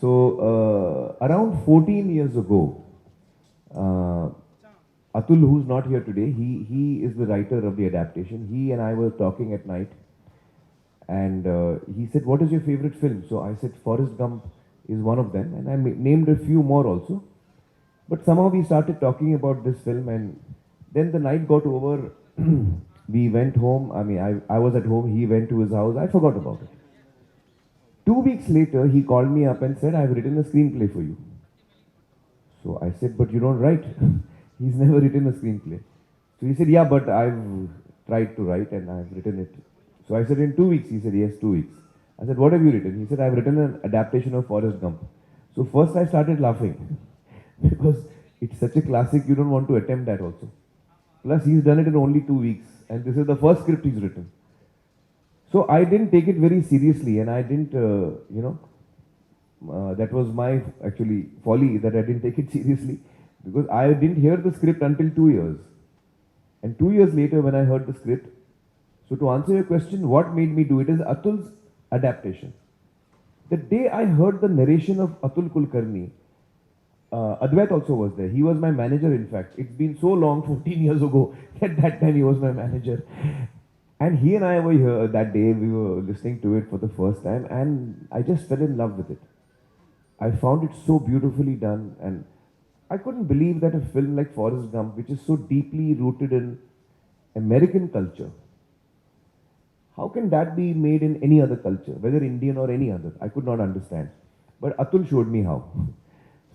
So around 14 years ago, uh, Atul, who's not here today, he is the writer of the adaptation. He and I were talking at night, and he said, "What is your favorite film?" So I said, "Forrest Gump is one of them," and I named a few more also. But somehow we started talking about this film, and then the night got over. We went home. I mean, I was at home. He went to his house. I forgot about it. 2 weeks later, he called me up and said, "I've written a screenplay for you." So I said, "But you don't write." He's never written a screenplay. So he said, "Yeah, but I've tried to write and I've written it." So I said, "In 2 weeks?" He said, "Yes, 2 weeks." I said, "What have you written?" He said, "I've written an adaptation of Forrest Gump." So first I started laughing because it's such a classic, you don't want to attempt that also. Plus he's done it in only 2 weeks, and this is the first script he's written. So I didn't take it very seriously, and I didn't, that was my actually folly that I didn't take it seriously, because I didn't hear the script until 2 years. And 2 years later when I heard the script, so to answer your question, what made me do it is Atul's adaptation. The day I heard the narration of Atul Kulkarni, Advait also was there. He was my manager, in fact. It's been so long, 14 years ago. At that time, he was my manager. And he and I were here that day. We were listening to it for the first time, and I just fell in love with it. I found it so beautifully done, and I couldn't believe that a film like Forrest Gump, which is so deeply rooted in American culture, how can that be made in any other culture, whether Indian or any other? I could not understand. But Atul showed me how.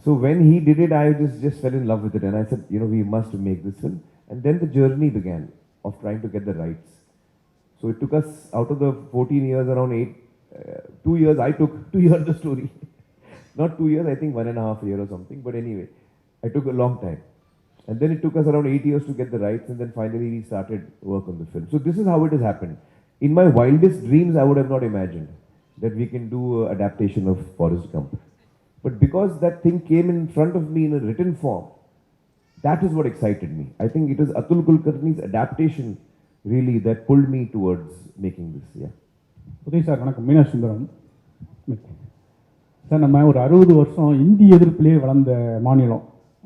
So when he did it, I just fell in love with it, and I said, we must make this film. And then the journey began of trying to get the rights. So it took us, out of the 14 years, around 2 years I took to hear the story. Not 2 years, I think 1.5 years or something. But anyway, I took a long time. And then it took us around 8 years to get the rights, and then finally we started work on the film. So this is how it has happened. In my wildest dreams, I would have not imagined that we can do an adaptation of Forrest Gump. But because that thing came in front of me in a written form, that is what excited me. I think it is Atul Kulkarni's adaptation really that pulled me towards making this. Yeah. Uday sir வணக்கம். Meena Sundaram sir. நம்ம ஒரு 60 வருஷம் இந்தி எதிர்ப்பிலே வளர்ந்த மாநிலம்.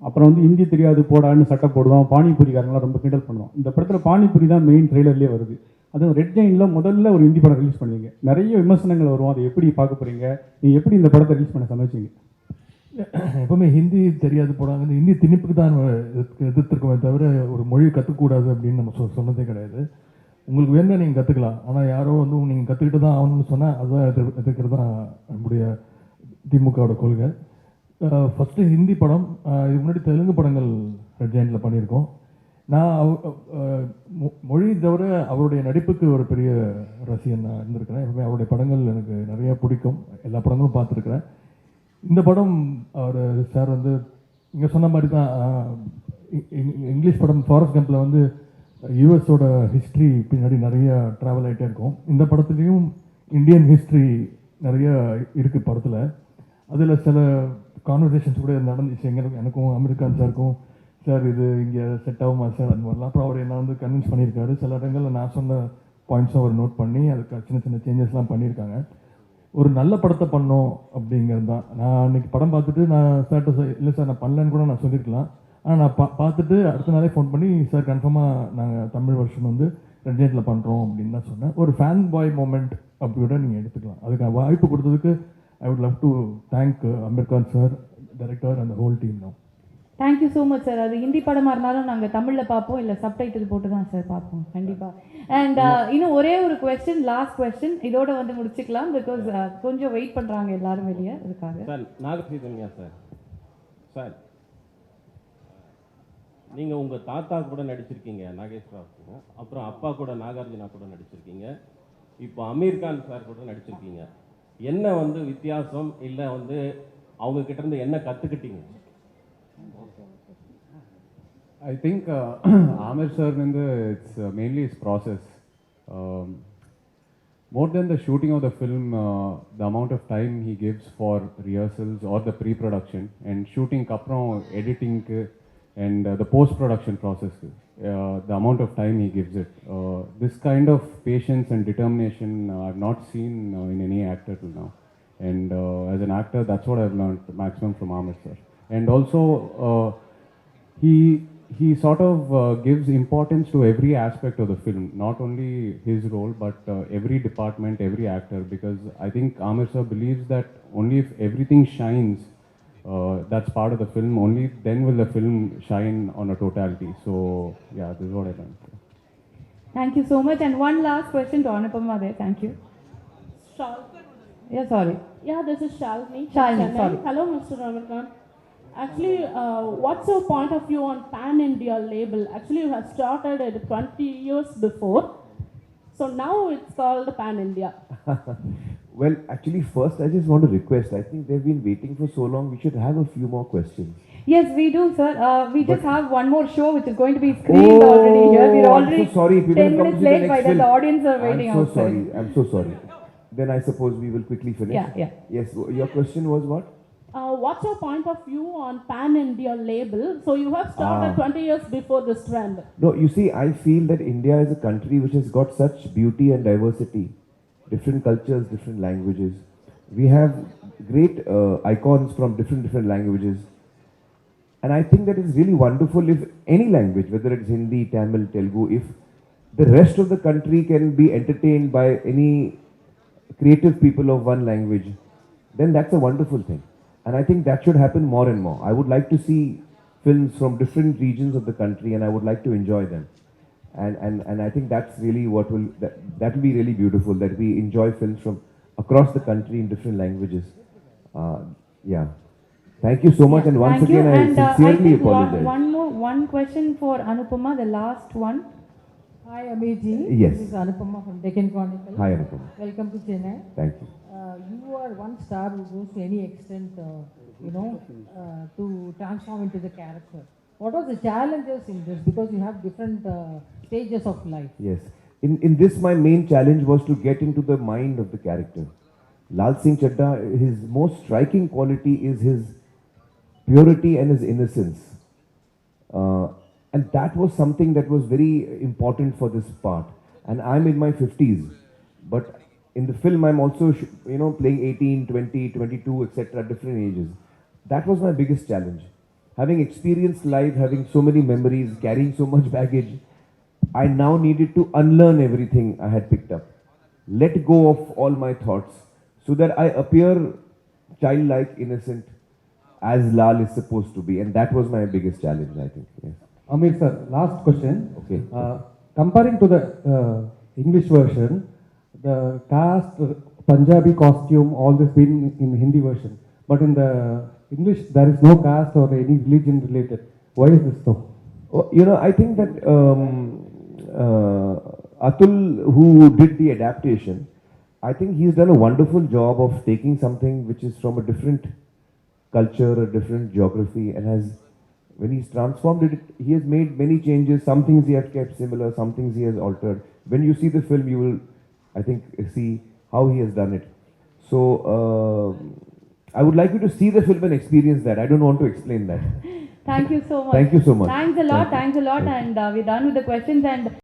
அப்புறம் இந்தி தெரியாது போடான்னு சட்டை போடுவோம், பானிபூரிக்காரங்களாம் ரொம்ப கிண்டல் பண்ணுவோம். இந்த படத்தில் பானிபூரி தான் மெயின் ட்ரெய்லர்லேயே வருது. அதுவும் ரெட் ஜெயினில் முதல்ல ஒரு ஹிந்தி படம் ரிலீஸ் பண்ணுவீங்க. நிறைய விமர்சனங்கள் வரும். அதை எப்படி பார்க்க போகிறீங்க? நீங்கள் எப்படி இந்த படத்தை ரிலீஸ் பண்ண சமைச்சிங்க? எப்பவுமே ஹிந்தி தெரியாது போடாங்க, ஹிந்தி திணிப்புக்கு தான் எதிர்த்துருக்கோமே தவிர ஒரு மொழி கற்றுக்கூடாது அப்படின்னு நம்ம சொன்னதே கிடையாது. உங்களுக்கு வேணும்னா நீங்கள் கற்றுக்கலாம், ஆனால் யாரோ நீங்கள் கற்றுக்கிட்டு தான் ஆகணும்னு சொன்னால் அதுதான் எதிர்க்கிறது தான் நம்முடைய திமுகவோட கொள்கை. ஃபஸ்ட்டு ஹிந்தி படம், இதுக்கு முன்னாடி தெலுங்கு படங்கள் ரெட் ஜெயினில் பண்ணியிருக்கோம். நான் மொழி தவிர அவருடைய நடிப்புக்கு ஒரு பெரிய ரசிகன் நான் இருந்திருக்கிறேன். எப்பவுமே அவருடைய படங்கள் எனக்கு நிறைய பிடிக்கும், எல்லா படங்களும் பார்த்துருக்குறேன். இந்த படம் அவர் சார் இங்கே சொன்ன மாதிரி தான் இங்கிலீஷ் படம் ஃபாரஸ்ட் கம்பில் யூஎஸோட ஹிஸ்ட்ரி பின்னாடி நிறைய ட்ராவல் ஆகிட்டே இருக்கும். இந்த படத்துலேயும் இந்தியன் ஹிஸ்ட்ரி நிறைய இருக்குது படத்தில். அதில் சில கான்வர்சேஷன்ஸ் கூட நடந்துச்சு எனக்கும் அமெரிக்கான் சாருக்கும். சார் இது இங்கே செட் ஆகுமா சார் அந்த மாதிரிலாம். அப்புறம் அவர் என்ன கன்வின்ஸ் பண்ணியிருக்காரு. சில இடங்களில் நான் சொன்ன பாயிண்ட்ஸும் அவர் நோட் பண்ணி அதுக்கு சின்ன சின்ன சேஞ்சஸ்லாம் பண்ணியிருக்காங்க. ஒரு நல்ல படத்தை பண்ணோம் அப்படிங்கிறது தான். நான் அன்றைக்கி படம் பார்த்துட்டு நான் சார்ட்ட இல்லை சார் நான் பண்ணலன்னு கூட நான் சொல்லியிருக்கலாம். ஆனால் நான் பார்த்துட்டு அடுத்த நாளே ஃபோன் பண்ணி சார் கன்ஃபார்மாக நாங்கள் தமிழ் வருஷன் ரெட் ஜெயினில் பண்ணுறோம் அப்படின்னு தான் சொன்னேன். ஒரு ஃபேன் பாய் மூமெண்ட் அப்படி கூட நீங்கள் எடுத்துக்கலாம். அதுக்கு வாய்ப்பு கொடுத்ததுக்கு I would love to thank Aamir Khan sir, director and whole team தான். Thank you so much sir. அது ஹிந்தி படமாக இருந்தாலும் நாங்கள் தமிழில் பார்ப்போம், இல்லை சப்டைட்டில் போட்டு தான் சார் பார்ப்போம் கண்டிப்பாக. அண்ட் இன்னும் ஒரே ஒரு கொஸ்டின், லாஸ்ட் கொஸ்டின் இதோட முடிச்சுக்கலாம். பிகாஸ் கொஞ்சம் வெயிட் பண்ணுறாங்க எல்லாரும் வெளியே இருக்காங்க. சார் நாகசீதன்யா சார், சார் நீங்கள் உங்கள் தாத்தா கூட நடிச்சிருக்கீங்க நாகேஸ்வரா, அப்புறம் அப்பா கூட நாகார்ஜுனா கூட நடிச்சிருக்கீங்க, இப்போ அமீர் கான் சார் கூட நடிச்சிருக்கீங்க. என்ன வித்தியாசம், இல்லை அவங்க கிட்ட இருந்து என்ன கற்றுக்கிட்டீங்க? I think Aamir sir, it's mainly his process. More than the shooting of the film, the amount of time he gives for rehearsals or the pre-production and shooting, kapram editing and the post-production process, the amount of time he gives it. This kind of patience and determination I've not seen in any actor till now. And as an actor, that's what I've learned maximum from Aamir sir. And also, he sort of gives importance to every aspect of the film, not only his role, but every department, every actor, because I think Aamir sir believes that only if everything shines, that's part of the film, only then will the film shine on a totality. So, yeah, this is what I learned. Thank you so much. And one last question to Anupama there. Thank you. Yeah, sorry. Yeah, this is Shalini. Shalini, sorry. Hello, Mr. Ramakant. Actually, what's your point of view on pan-India label? Actually, you have started it 20 years before. So now it's called pan-India. Well, actually, first I just want to request. I think they've been waiting for so long. We should have a few more questions. Yes, we do, sir. We just have one more show which is going to be screened already here. We're already I'm so sorry. We will 10 come minutes to the late next by then. film. The audience are waiting I'm so outside. sorry. I'm so sorry. Then I suppose we will quickly finish. Yeah. Yes, your question was what? What's your point of view on pan-India label? So you have started 20 years before this trend. No, you see, I feel that India is a country which has got such beauty and diversity, different cultures, different languages. We have great icons from different languages. And I think that it's really wonderful if any language, whether it's Hindi, Tamil, Telugu, if the rest of the country can be entertained by any creative people of one language, then that's a wonderful thing. And I think that should happen more and more. I would like to see films from different regions of the country, and I would like to enjoy them. And I think that's really what that will be really beautiful, that we enjoy films from across the country in different languages. Yeah. Thank you so much, and once Thank you. again, I And sincerely I think apologize. one question for Anupama, the last one. Hi, Aamir ji. Yes. This is Anupama from Deccan Chronicle. Hi, Anupama. Welcome to Chennai. Thank you. You are one star who goes to any extent, to transform into the character. What was the challenges in this? Because you have different stages of life. Yes. In this, my main challenge was to get into the mind of the character. Laal Singh Chaddha, his most striking quality is his purity and his innocence. And that was something that was very important for this part. And I'm in my 50s. But in the film, I'm also, playing 18, 20, 22, etc., different ages. That was my biggest challenge. Having experienced life, having so many memories, carrying so much baggage, I now needed to unlearn everything I had picked up. Let go of all my thoughts so that I appear childlike, innocent, as Laal is supposed to be. And that was my biggest challenge, I think. Yes. Aamir sir, last question. Okay. Comparing to the English version, the cast, Punjabi costume, all this been in Hindi version. But in the English, there is no caste or any religion related. Why is this so? I think that Atul, who did the adaptation, I think he's done a wonderful job of taking something which is from a different culture, a different geography, and when he's transformed it, he has made many changes. Some things he has kept similar, some things he has altered. When you see the film, you will, I think, see how he has done it. So, I would like you to see the film and experience that. I don't want to explain that. Thank you so much. Thank you so much. Thanks a lot. Thank you. And we're done with the questions. And